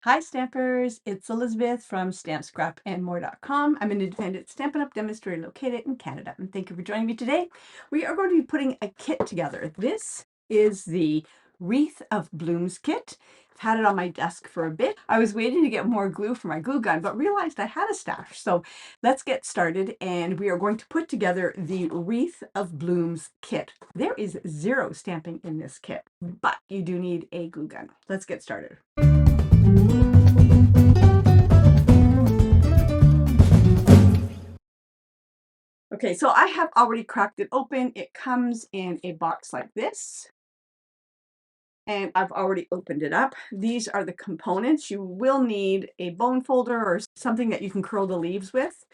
Hi Stampers, it's Elizabeth from StampScrapAndMore.com. I'm an independent Stampin' Up! Demonstrator located in Canada, and thank you for joining me today. We are going to be putting a kit together. This is the Wreath of Blooms kit. I've had it on my desk for a bit. I was waiting to get more glue for my glue gun, but realized I had a stash. So let's get started, and we are going to put together the Wreath of Blooms kit. There is 0 stamping in this kit, but you do need a glue gun. Let's get started. Okay, so I have already cracked it open. It comes in a box like this, and I've already opened it up. These are the components. You will need a bone folder or something that you can curl the leaves with.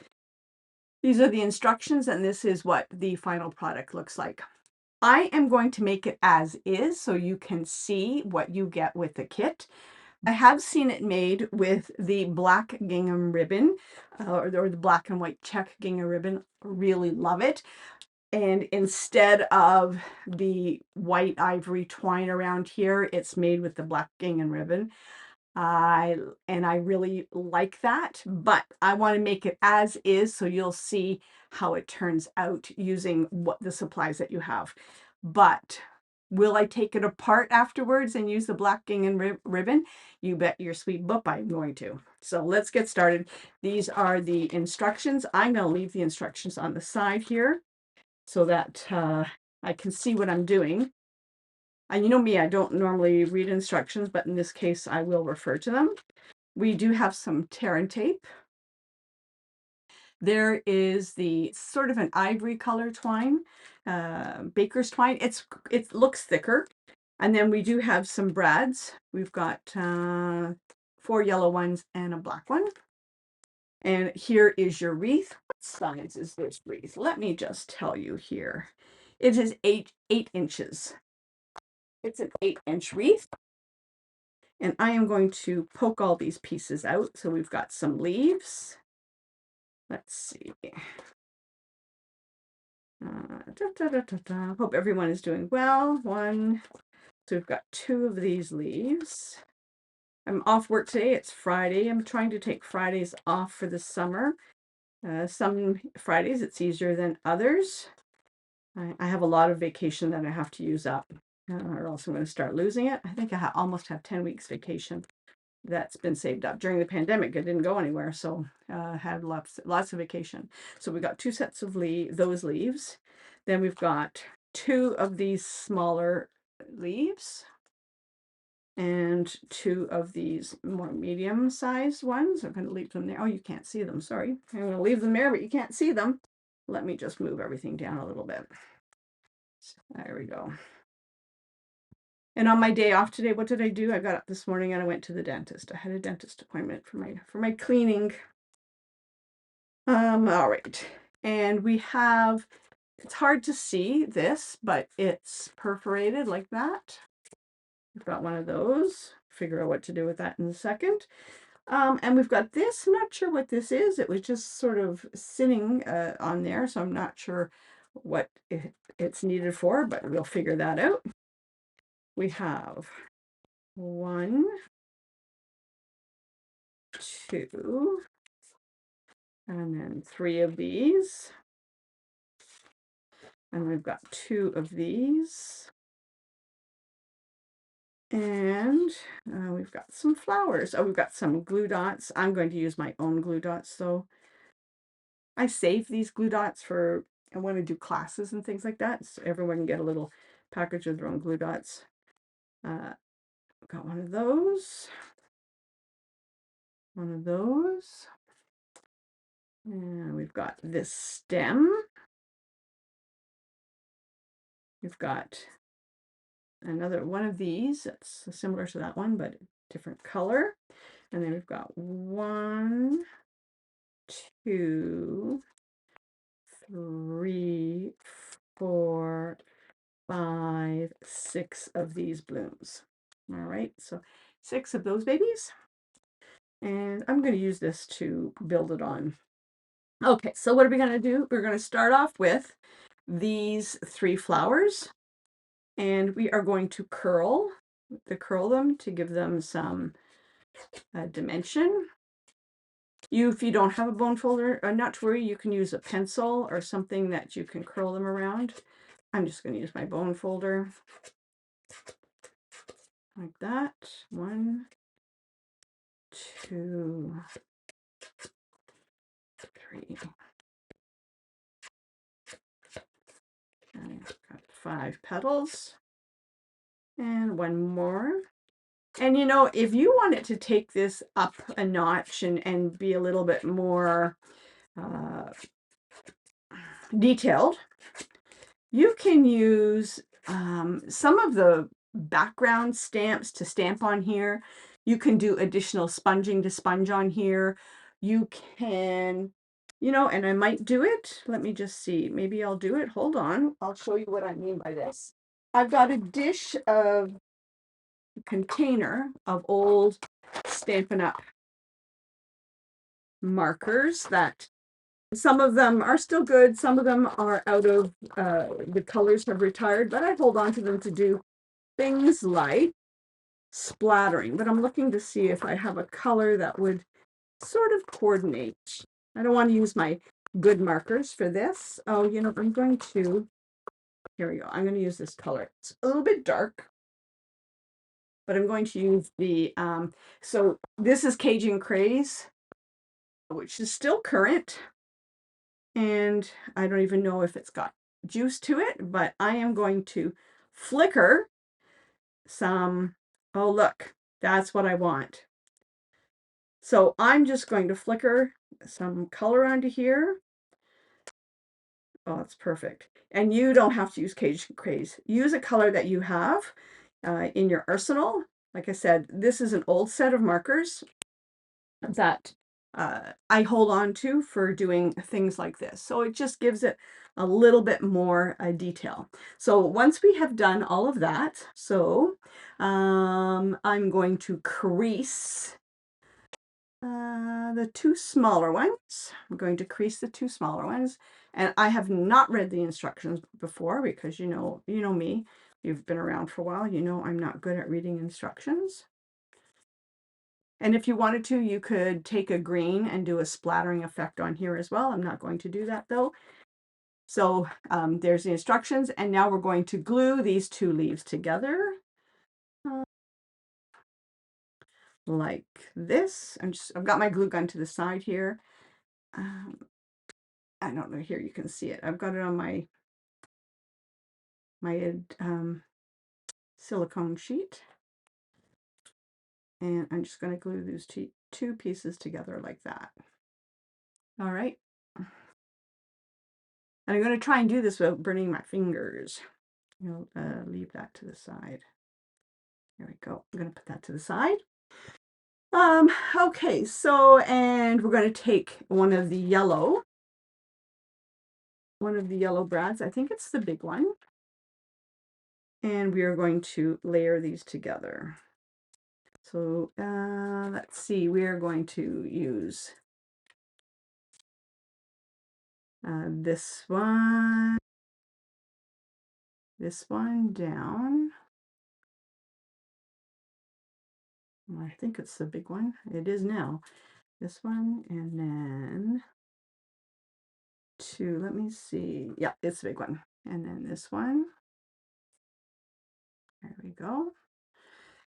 These are the instructions, and this is what the final product looks like. I am going to make it as is so you can see what you get with the kit. I have seen it made with the black gingham ribbon or the black and white check gingham ribbon. Really love it. And instead of the white ivory twine around here, it's made with the black gingham ribbon. I really like that, but I want to make it as is so you'll see how it turns out using what the supplies that you have. But will I take it apart afterwards and use the black gingham ribbon? You bet your sweet butt I'm going to. So let's get started. These are the instructions. I'm going to leave the instructions on the side here so that I can see what I'm doing. And you know me, I don't normally read instructions, but in this case, I will refer to them. We do have some tear and tape. There is the sort of an ivory color twine, baker's twine. It looks thicker. And then we do have some brads. We've got 4 yellow ones and a black one. And here is your wreath. What size is this wreath? Let me just tell you here. It is 8 inches. It's an 8-inch wreath. And I am going to poke all these pieces out. So we've got some leaves. Let's see. Hope everyone is doing well. So we've got 2 of these leaves. I'm off work today. It's Friday. I'm trying to take Fridays off for the summer. Some Fridays it's easier than others. I have a lot of vacation that I have to use up, or else I'm going to start losing it. I think I almost have 10 weeks vacation that's been saved up. During the pandemic, I didn't go anywhere, so had lots of vacation. So we got 2 sets of those leaves. Then we've got 2 of these smaller leaves and 2 of these more medium-sized ones. I'm going to leave them there. Oh, you can't see them. Sorry. I'm going to leave them there, but you can't see them. Let me just move everything down a little bit. There we go. And on my day off today, what did I do? I got up this morning and I went to the dentist. I had a dentist appointment for my cleaning. All right. And we have, it's hard to see this, but it's perforated like that. We've got one of those. Figure out what to do with that in a second. And we've got this. I'm not sure what this is. It was just sort of sitting on there, so I'm not sure what it's needed for, but we'll figure that out. We have 1, 2, and then 3 of these. And we've got 2 of these. And we've got some flowers. Oh, we've got some glue dots. I'm going to use my own glue dots, so I save these glue dots for I want to do classes and things like that, so everyone can get a little package of their own glue dots. Got one of those, and we've got this stem. We've got another one of these that's similar to that one, but different color. And then we've got 1, 2, 3, 4, 5, 6 of these blooms. All right, so 6 of those babies. And I'm going to use this to build it on. Okay, so what are we going to do? We're going to start off with these 3 flowers. And we are going to curl them to give them some dimension. If you don't have a bone folder, not to worry, you can use a pencil or something that you can curl them around. I'm just going to use my bone folder like that. 1, 2, 3. I've got 5 petals and 1 more. And you know, if you wanted to take this up a notch and be a little bit more detailed, you can use some of the background stamps to stamp on here. You can do additional sponging to sponge on here. You can, you know, and I might do it. Let me just see. Maybe I'll do it. Hold on. I'll show you what I mean by this. I've got a container of old Stampin' Up! Markers that some of them are still good, some of them are out of, the colors have retired, but I hold on to them to do things like splattering. But I'm looking to see if I have a color that would sort of coordinate. I don't want to use my good markers for this. Oh, you know, I'm going to, here we go. I'm going to use this color. It's a little bit dark, but I'm going to use the, so this is Cajun Craze, which is still current. And I don't even know if it's got juice to it, but I am going to flicker some, oh look, that's what I want. So I'm just going to flicker some color onto here. Oh, it's perfect. And you don't have to use Cajun Craze. Use a color that you have in your arsenal. Like I said, this is an old set of markers that I hold on to for doing things like this. So it just gives it a little bit more detail. So once we have done all of that, so I'm going to crease the 2 smaller ones. I'm going to crease the 2 smaller ones. And I have not read the instructions before because you know me. You've been around for a while. You know I'm not good at reading instructions. And if you wanted to, you could take a green and do a splattering effect on here as well. I'm not going to do that though. So there's the instructions, and now we're going to glue these 2 leaves together like this. I've got my glue gun to the side here. I don't know, here you can see it. I've got it on my silicone sheet, and I'm just going to glue these 2 pieces together like that. All right. And I'm going to try and do this without burning my fingers. You'll leave that to the side. There we go. I'm going to put that to the side. Okay, so, and we're going to take one of the yellow brads. I think it's the big one. And we are going to layer these together. So let's see, we are going to use this one down. I think it's the big one. It is now. This one, and then 2, let me see. Yeah, it's the big one. And then this one. There we go.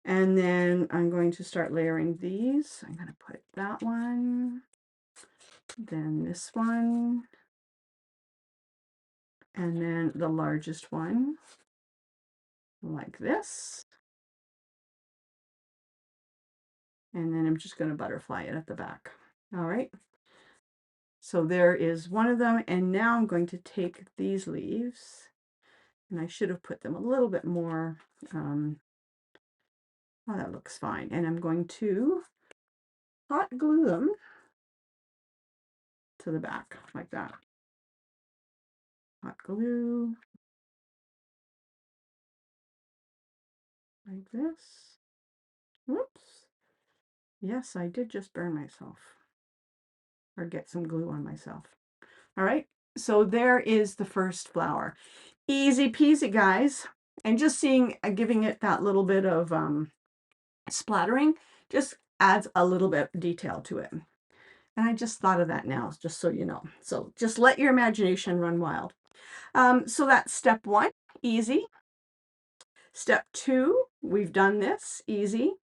And then I'm going to start layering these. I'm going to put that one, then this one, and then the largest one, like this. And then I'm just going to butterfly it at the back. All right. So there is one of them. And now I'm going to take these leaves, and I should have put them a little bit more. Oh, that looks fine. And I'm going to hot glue them to the back like that. Hot glue. Like this. Whoops. Yes, I did just burn myself. Or get some glue on myself. All right. So there is the first flower. Easy peasy, guys. And just seeing, giving it that little bit of splattering, just adds a little bit of detail to it. And I just thought of that now, just so you know. So just let your imagination run wild. So that's step 1, easy. Step 2, we've done this, easy.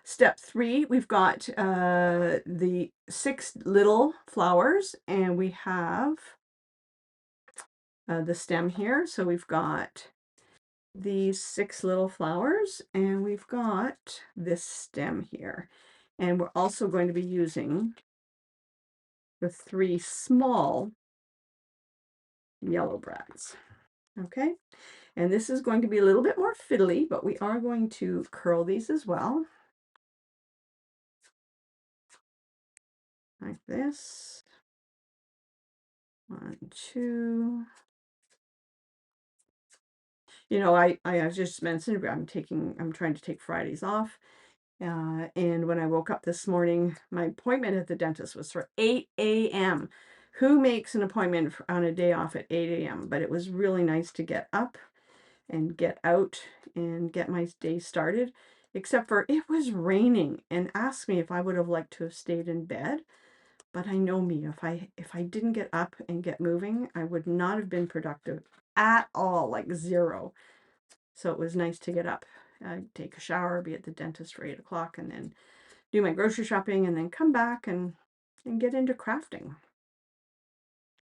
Step 3, we've got the 6 little flowers, and we have the stem here. So we've got these 6 little flowers, and we've got this stem here. And we're also going to be using the 3 small yellow brads. Okay, and this is going to be a little bit more fiddly, but we are going to curl these as well. Like this. 1, 2. You know, I just mentioned I'm trying to take Fridays off. And when I woke up this morning, my appointment at the dentist was for 8 a.m. Who makes an appointment on a day off at 8 a.m.? But it was really nice to get up and get out and get my day started, except for it was raining, and asked me if I would have liked to have stayed in bed. But I know me, if I didn't get up and get moving, I would not have been productive at all, like zero. So it was nice to get up, take a shower, be at the dentist for 8 o'clock, and then do my grocery shopping, and then come back and get into crafting.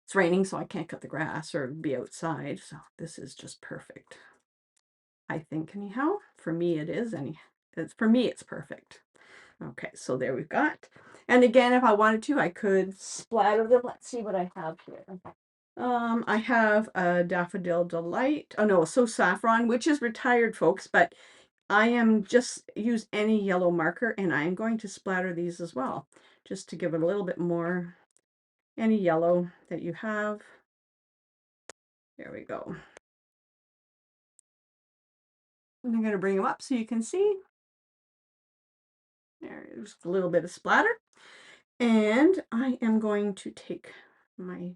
It's raining, so I can't cut the grass or be outside, so this is just perfect. I think anyhow. For me it is. For me it's perfect. Okay, so there we've got. And again, if I wanted to, I could splatter them. Let's see what I have here. I have a Daffodil Delight. Oh no, So Saffron, which is retired, folks, but I am just use any yellow marker, and I'm going to splatter these as well, just to give it a little bit more. Any yellow that you have. There we go. And I'm going to bring them up so you can see. There's a little bit of splatter. And I am going to take my,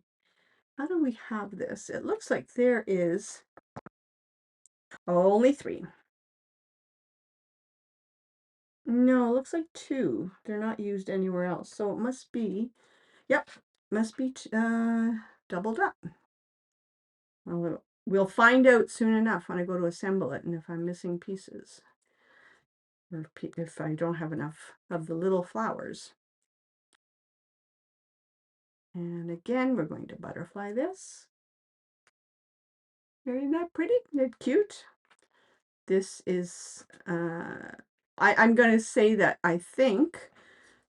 how do we have this? It looks like there is only 3. No, it looks like 2. They're not used anywhere else. So it must be, yep, must be doubled up. We'll find out soon enough when I go to assemble it, and if I'm missing pieces, or if I don't have enough of the little flowers. And again, we're going to butterfly this. Isn't that pretty? Isn't that cute? This is, I'm going to say that I think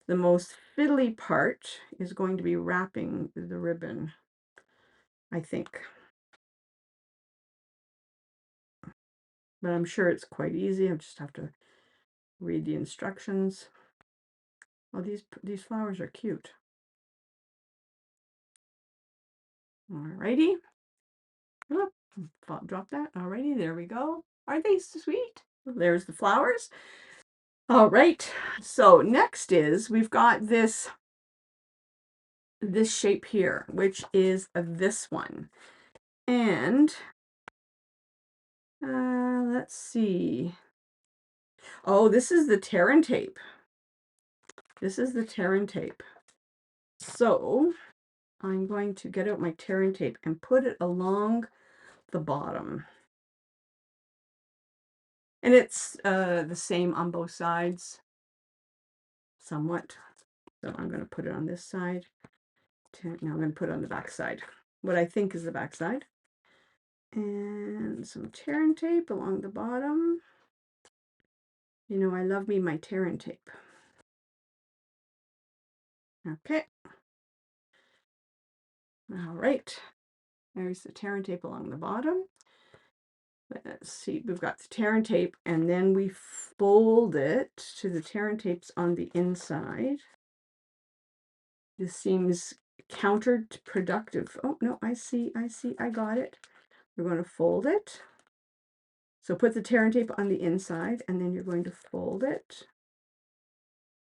the most fiddly part is going to be wrapping the ribbon, I think. But I'm sure it's quite easy. I just have to read the instructions. Oh, these flowers are cute. Alrighty. Oop, drop that. Alrighty, there we go. Are they sweet? There's the flowers. All right. So next is we've got this shape here, which is this one. And let's see. Oh, this is the tear and tape. This is the tear and tape. So I'm going to get out my tear and tape and put it along the bottom. And it's the same on both sides, somewhat. So I'm going to put it on this side. Now I'm going to put it on the back side. What I think is the back side. And some tear and tape along the bottom. You know, I love me my tear and tape. Okay. All right. There's the tear and tape along the bottom. Let's see, we've got the tear and tape, and then we fold it to the tear and tapes on the inside. This seems counterproductive. Oh, no, I see, I got it. We're going to fold it. So put the tear and tape on the inside, and then you're going to fold it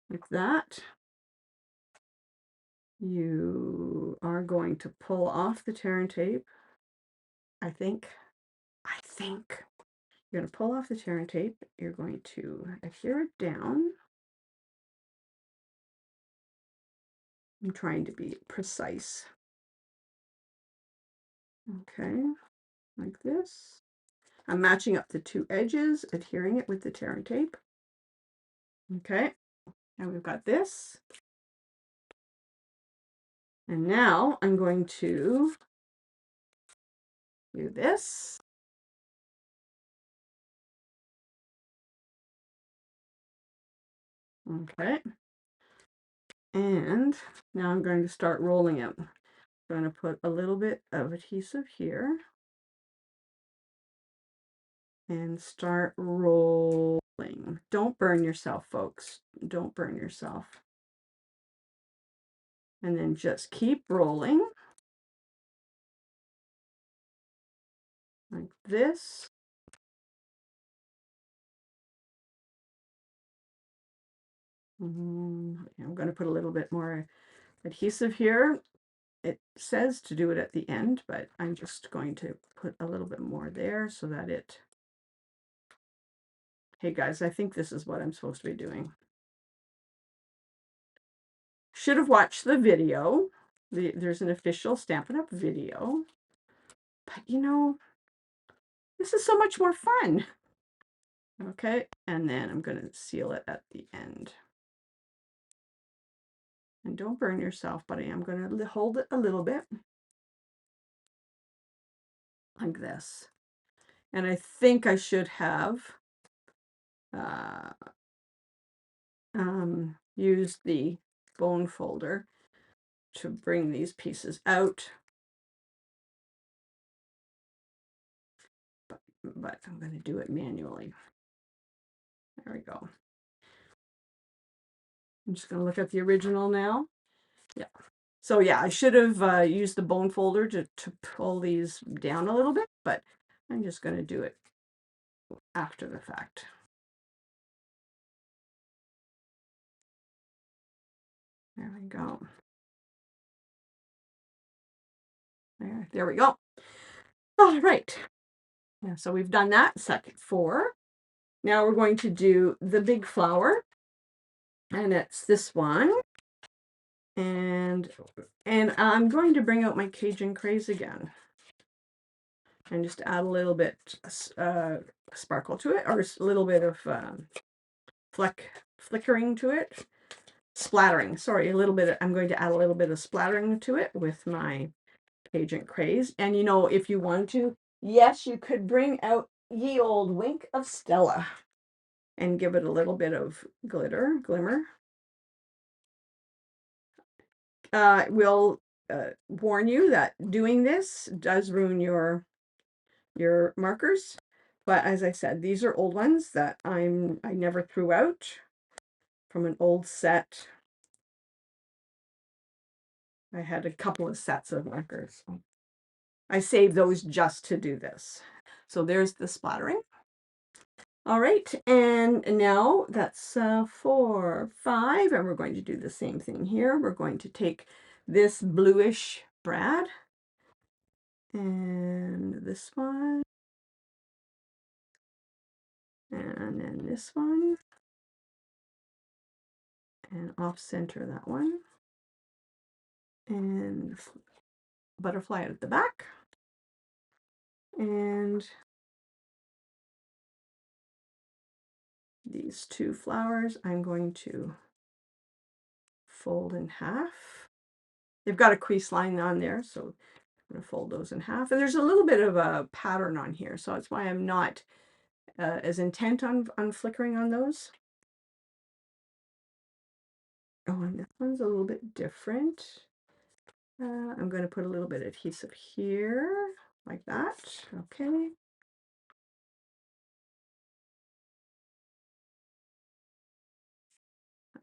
like that. You are going to pull off the tear and tape, I think. You're going to pull off the tear and tape. You're going to adhere it down. I'm trying to be precise. Okay, like this. I'm matching up the two edges, adhering it with the tear and tape. Okay, and we've got this. And now I'm going to do this. Okay. And now I'm going to start rolling it. I'm going to put a little bit of adhesive here and start rolling. Don't burn yourself, folks. Don't burn yourself. And then just keep rolling like this. I'm going to put a little bit more adhesive here. It says to do it at the end, but I'm just going to put a little bit more there so that it... Hey guys, I think this is what I'm supposed to be doing. Should have watched the video. There's an official Stampin' Up! Video. But you know, this is so much more fun. Okay, and then I'm going to seal it at the end. And don't burn yourself, but I am going to hold it a little bit. Like this. And I think I should have used the bone folder to bring these pieces out. But I'm going to do it manually. There we go. I'm just going to look at the original now. Yeah. So yeah, I should have used the bone folder to pull these down a little bit, but I'm just going to do it after the fact. There we go. There we go. All right. Yeah, so we've done that, second 4. Now we're going to do the big flower, and it's this one. And I'm going to bring out my Cajun Craze again and just add a little bit sparkle to it, or a little bit of flickering to it. Splattering, sorry, a little bit. I'm going to add a little bit of splattering to it with my Cajun Craze. And you know, if you want to, yes, you could bring out ye old Wink of Stella and give it a little bit of glimmer. Will warn you that doing this does ruin your markers. But as I said, these are old ones that I never threw out from an old set. I had a couple of sets of markers. I saved those just to do this. So there's the splattering. All right, and now that's 4, 5, and we're going to do the same thing here. We're going to take this bluish brad and this one, and then this one, and off center that one, and butterfly at the back, and these 2 flowers I'm going to fold in half. They've got a crease line on there, so I'm going to fold those in half. And there's a little bit of a pattern on here, so that's why I'm not as intent on flickering on those. Oh, and this one's a little bit different. I'm going to put a little bit of adhesive here, like that. Okay.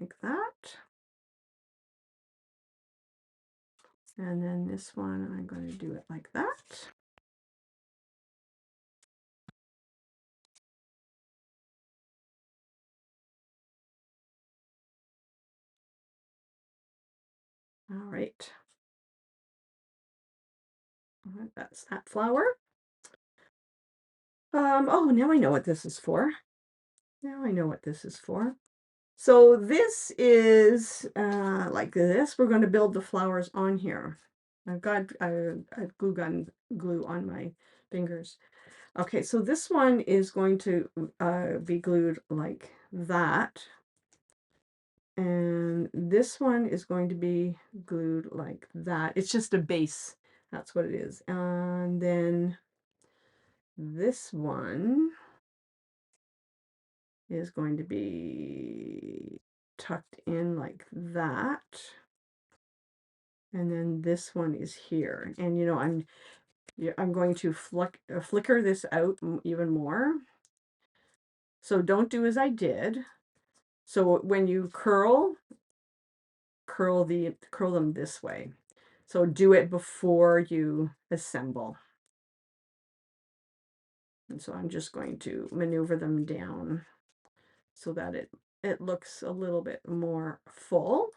Like that. And then this one, I'm going to do it like that. All right. That's that flower. Oh, now I know what this is for. Now I know what this is for. So this is like this. We're going to build the flowers on here. I've got glue on my fingers. Okay, so this one is going to be glued like that. And this one is going to be glued like that. It's just a base. That's what it is. And then this one is going to be tucked in like that. And then this one is here. And you know, I'm going to flicker this out even more. So don't do as I did. So when you curl them this way. So do it before you assemble. And so I'm just going to maneuver them down so that it looks a little bit more full.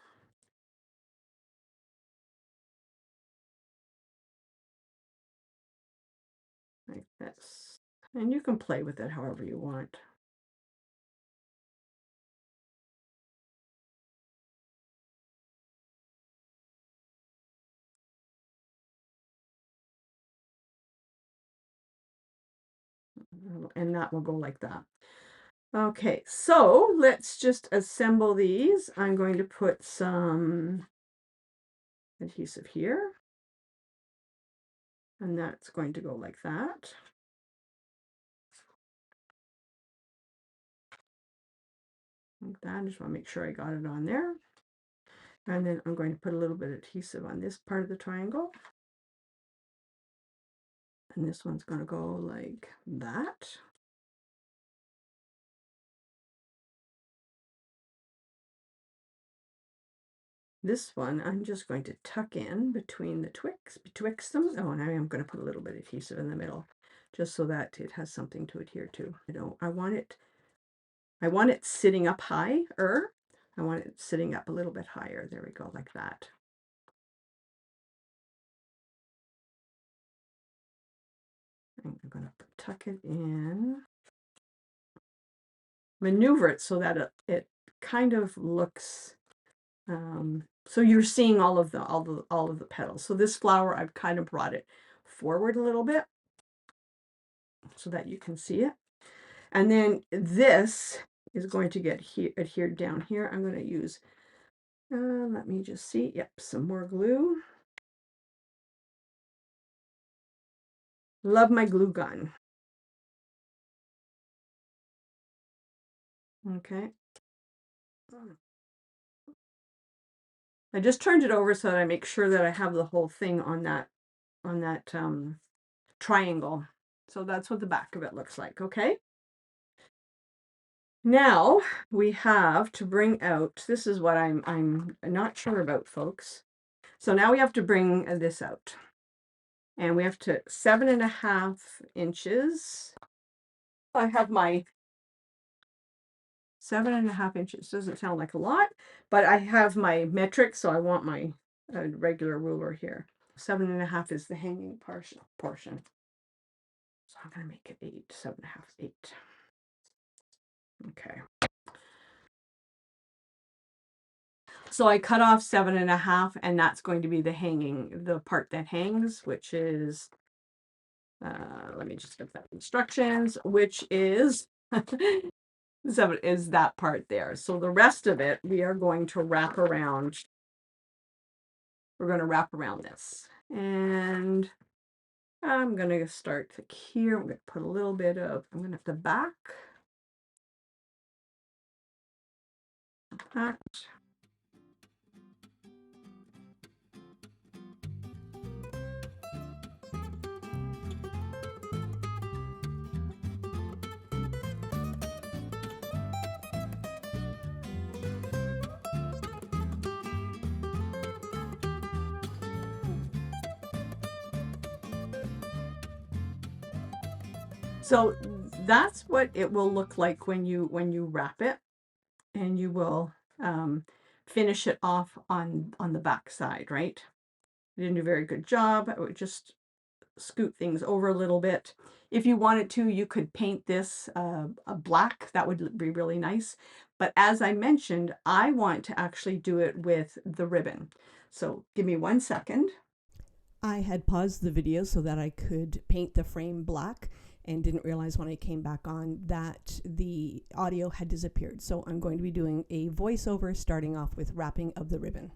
Like this. And you can play with it however you want. And that will go like that. Okay, so let's just assemble these. I'm going to put some adhesive here. And that's going to go like that. Like that. I just want to make sure I got it on there. And then I'm going to put a little bit of adhesive on this part of the triangle. And this one's going to go like that. This one I'm just going to tuck in between the betwixt them. Oh, and I am going to put a little bit of adhesive in the middle, just so that it has something to adhere to. I want it sitting up higher. I want it sitting up a little bit higher. There we go, like that. And I'm going to tuck it in. Maneuver it so that it kind of looks so you're seeing all of the petals. So this flower, I've kind of brought it forward a little bit so that you can see it. And then this is going to get adhered down here. I'm going to use, let me just see. Yep, some more glue. Love my glue gun. Okay. I just turned it over so that I make sure that I have the whole thing on that triangle. So that's what the back of it looks like, okay? Now we have to bring out, this is what I'm not sure about, folks. So now we have to bring this out. And we have to 7.5 inches. I have my 7.5 inches. Doesn't sound like a lot, but I have my metric, so I want my regular ruler here. 7.5 is the hanging portion. So I'm gonna make it 8. 7.5 is 8. Okay. So I cut off 7.5, and that's going to be the part that hangs, which is, let me just get that instructions, which is, is that part there. So the rest of it, we are going to wrap around. We're going to wrap around this. And I'm going to start here. I'm going to put a little bit of, I'm going to have the back. So that's what it will look like when you wrap it, and you will finish it off on the back side, right? You didn't do a very good job. I would just scoot things over a little bit. If you wanted to, you could paint this a black. That would be really nice. But as I mentioned, I want to actually do it with the ribbon. So give me 1 second. I had paused the video so that I could paint the frame black and didn't realize when I came back on that the audio had disappeared. So I'm going to be doing a voiceover starting off with wrapping of the ribbon.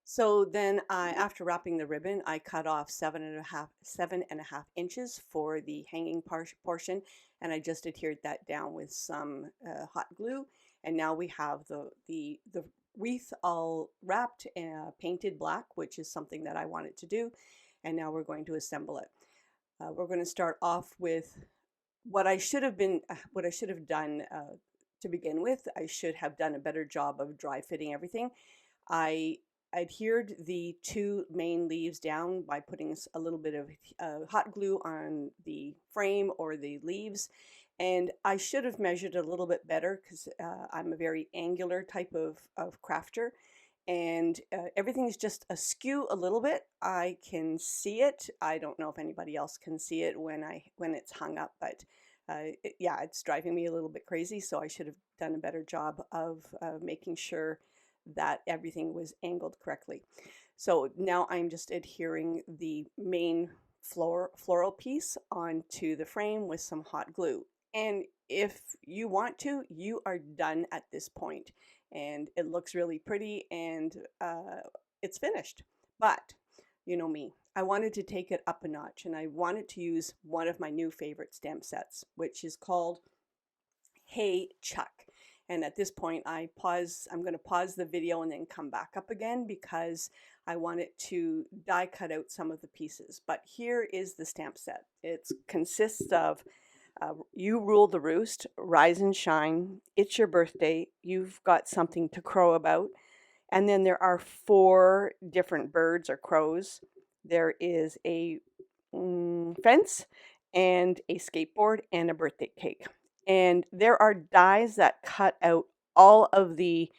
So then after wrapping the ribbon, I cut off 7.5 inches for the hanging portion, and I just adhered that down with some hot glue. And now we have the wreath all wrapped and painted black, which is something that I wanted to do. And now we're going to assemble it. We're going to start off with what I should have done to begin with. I should have done a better job of dry fitting everything. I adhered the two main leaves down by putting a little bit of hot glue on the frame or the leaves. And I should have measured a little bit better because I'm a very angular type of crafter. And everything's just askew a little bit. I can see it. I don't know if anybody else can see it when it's hung up, but yeah, it's driving me a little bit crazy. So I should have done a better job of making sure that everything was angled correctly. So now I'm just adhering the main floral piece onto the frame with some hot glue. And if you want to, you are done at this point. And it looks really pretty and it's finished. But you know me, I wanted to take it up a notch and I wanted to use one of my new favorite stamp sets, which is called Hey Chuck. And at this point, I'm going to pause the video and then come back up again because I wanted to die cut out some of the pieces. But here is the stamp set. It consists of You Rule the Roost, Rise and Shine, It's Your Birthday, You've Got Something to Crow About. And then there are 4 different birds or crows. There is a fence and a skateboard and a birthday cake. And there are dies that cut out all of the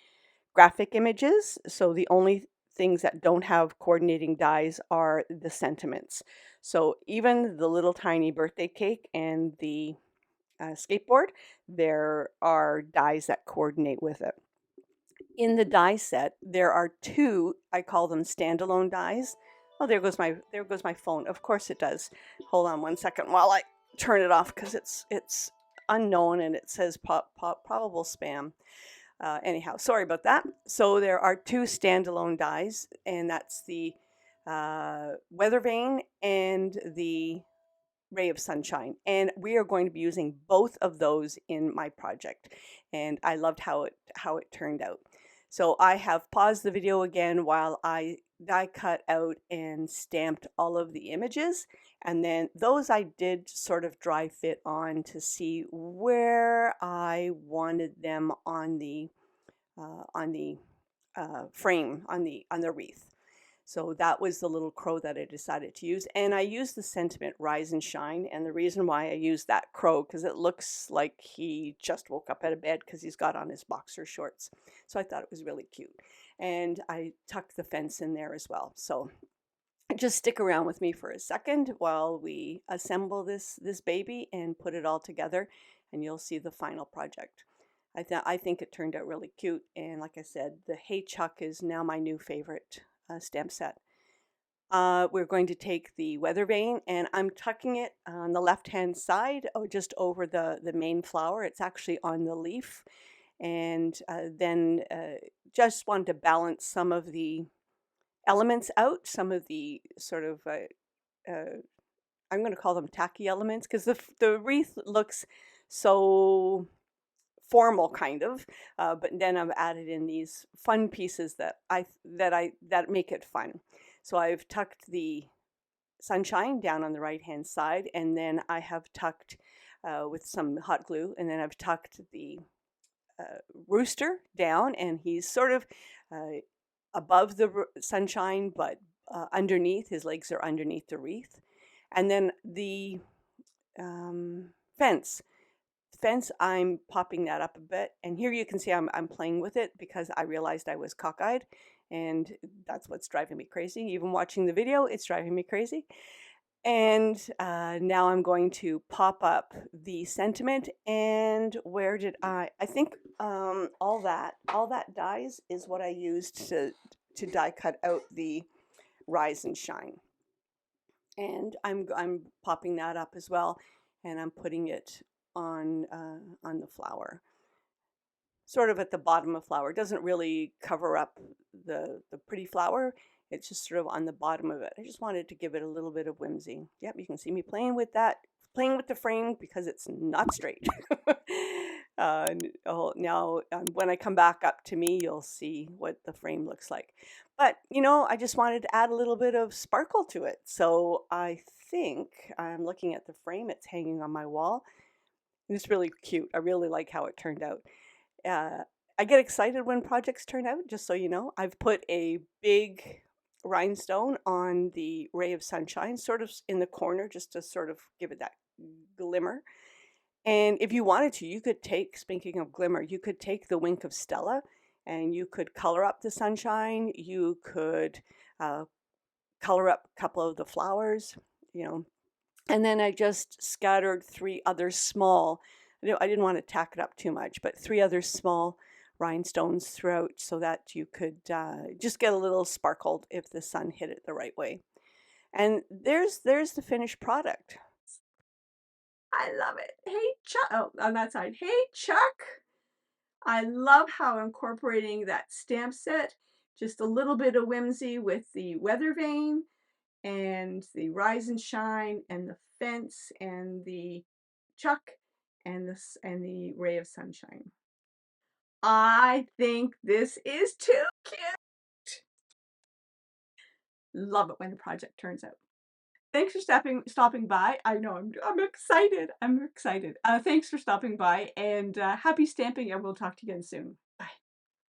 graphic images. So the only things that don't have coordinating dies are the sentiments. So even the little tiny birthday cake and the skateboard, there are dies that coordinate with it. In the die set, there are 2, I call them standalone dies. Oh, there goes my phone. Of course it does. Hold on 1 second while I turn it off because it's unknown and it says probable spam. Anyhow, sorry about that. So there are 2 standalone dies, and that's the Weather Vane and the Ray of Sunshine. And we are going to be using both of those in my project. And I loved how it turned out. So I have paused the video again while I die cut out and stamped all of the images. And then those I did sort of dry fit on to see where I wanted them on the frame, on the wreath. So that was the little crow that I decided to use. And I used the sentiment Rise and Shine. And the reason why I used that crow, because it looks like he just woke up out of bed because he's got on his boxer shorts. So I thought it was really cute. And I tucked the fence in there as well. So just stick around with me for a second while we assemble this baby and put it all together. And you'll see the final project. I think it turned out really cute. And like I said, the Hey Chuck is now my new favorite stamp set. We're going to take the Weather Vane and I'm tucking it on the left hand side, just over the main flower. It's actually on the leaf. And then just wanted to balance some of the elements out, some of the sort of, I'm going to call them tacky elements, because the wreath looks so formal kind of, but then I've added in these fun pieces that make it fun. So I've tucked the sunshine down on the right hand side, and then I have tucked with some hot glue, and then I've tucked the rooster down, and he's sort of uh, above the sunshine, but underneath, his legs are underneath the wreath. And then the um, fence. Fence, I'm popping that up a bit. And here you can see I'm playing with it because I realized I was cockeyed. And that's what's driving me crazy. Even watching the video, it's driving me crazy. And now I'm going to pop up the sentiment. And where did I think all that dies is what I used to die cut out the rise and shine. And I'm popping that up as well, and I'm putting it on the flower, sort of at the bottom of flower. It doesn't really cover up the pretty flower. It's just sort of on the bottom of it. I just wanted to give it a little bit of whimsy. Yep, you can see me playing with that, playing with the frame because it's not straight. Now, when I come back up to me, you'll see what the frame looks like. But, you know, I just wanted to add a little bit of sparkle to it. So I think I'm looking at the frame. It's hanging on my wall. It's really cute. I really like how it turned out. Uh, I get excited when projects turn out, just so you know. I've put a big rhinestone on the ray of sunshine, sort of in the corner, just to sort of give it that glimmer. And if you wanted to, you could take, speaking of glimmer, you could take the wink of Stella and you could color up the sunshine. You could color up a couple of the flowers, you know. And then I just scattered three other small, I didn't want to tack it up too much, but three other small rhinestones throughout so that you could just get a little sparkled if the sun hit it the right way. And there's the finished product. I love it. Hey, Chuck. Oh, on that side. Hey, Chuck. I love how incorporating that stamp set, just a little bit of whimsy with the weather vane and the rise and shine and the fence and the chuck and the ray of sunshine. I think this is too cute. Love it when the project turns out. Thanks for stopping by. I know I'm excited. I'm excited. Thanks for stopping by and happy stamping, and we'll talk to you again soon.